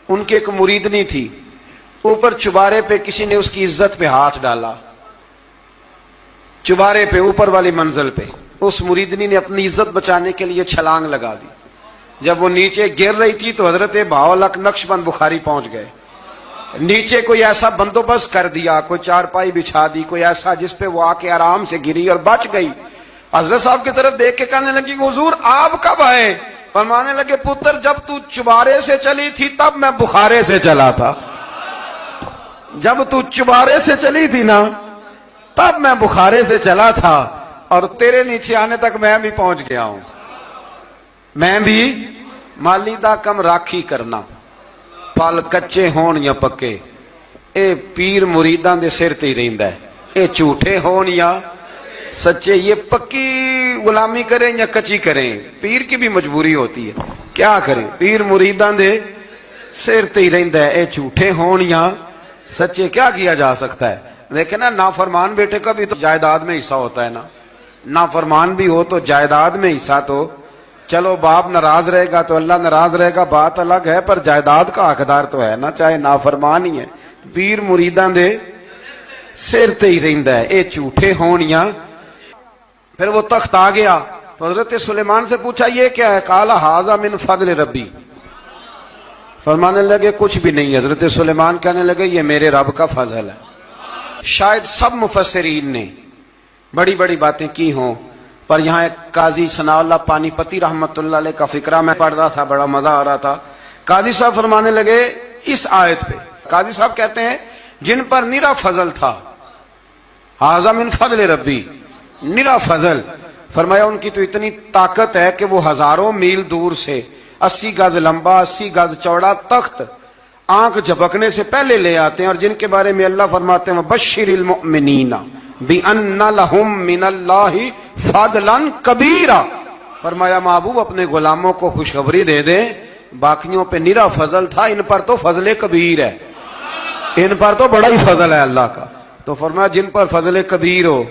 ان کی ایک مریدنی تھی، اوپر چبارے پہ کسی نے اس کی عزت پہ ہاتھ ڈالا، چبارے پہ اوپر والی منزل پہ اس مریدنی نے اپنی عزت بچانے کے لیے چھلانگ لگا دی۔ جب وہ نیچے گر رہی تھی تو حضرت بہاولق نقشبند بخاری پہنچ گئے، نیچے کوئی ایسا بندوبست کر دیا، کوئی چارپائی بچھا دی، کوئی ایسا جس پہ وہ آ کے آرام سے گری اور بچ گئی۔ حضرت صاحب کی طرف دیکھ کے کہنے لگی حضور آپ کب آئے؟ فرمانے لگے پتر جب تو چبارے سے چلی تھی تب میں بخارے سے چلا تھا، جب تو چبارے سے چلی تھی نا تب میں بخارے سے چلا تھا، اور تیرے نیچے آنے تک میں بھی پہنچ گیا ہوں۔ میں بھی مالی دا کم راکھی کرنا، پھل کچے ہون یا پکے، اے پیر مریداں دے سر تے ہی رہندا ہے، اے جھوٹے ہون یا سچے، یہ پکی غلامی کریں یا کچی کریں، پیر کی بھی مجبوری ہوتی ہے، کیا کریں، پیر مریداں دے سر تے ہی رہندا ہے، اے جھوٹے ہون یا سچے، کیا کیا جا سکتا ہے۔ لیکن نا نافرمان بیٹے کا بھی تو جائیداد میں حصہ ہوتا ہے نا، نافرمان بھی ہو تو جائیداد میں حصہ، تو چلو باپ ناراض رہے گا تو اللہ ناراض رہے گا، بات الگ ہے، پر جائیداد کا حقدار تو ہے نا، چاہے نافرمان ہی ہے۔ پیر مریداں دے سر تے ہی رہندا ہے، اے جھوٹے ہون یا۔ پھر وہ تخت آ گیا تو حضرت سلیمان سے پوچھا یہ کیا ہے؟ قال ھذا من فضل ربی، فرمانے لگے کچھ بھی نہیں۔ حضرت سلیمان کہنے لگے یہ میرے رب کا فضل ہے۔ شاید سب مفسرین نے بڑی بڑی باتیں کی ہوں، پر یہاں ایک قاضی ثناء اللہ پانی پتی رحمت اللہ علیہ کا فقرہ میں پڑھ رہا تھا، بڑا مزہ آ رہا تھا۔ قاضی صاحب فرمانے لگے اس آیت پہ، قاضی صاحب کہتے ہیں جن پر نرا فضل تھا، ھذا من فضل ربی، نرا فضل، فرمایا ان کی تو اتنی طاقت ہے کہ وہ ہزاروں میل دور سے 80 گز لمبا 80 گز چوڑا تخت آنکھ جھپکنے سے پہلے لے آتے ہیں، اور جن کے بارے میں اللہ فرماتے ہیں بشر المؤمنین بِأَنَّ لَهُم مِّنَ اللَّهِ فَضْلًا كَبِيرًا، فرمایا محبوب اپنے غلاموں کو خوشخبری دے دیں باقیوں پہ نرا فضل تھا، ان پر تو فضل کبیر ہے، ان پر تو بڑا ہی فضل ہے اللہ کا۔ تو فرمایا جن پر فضل کبیر ہو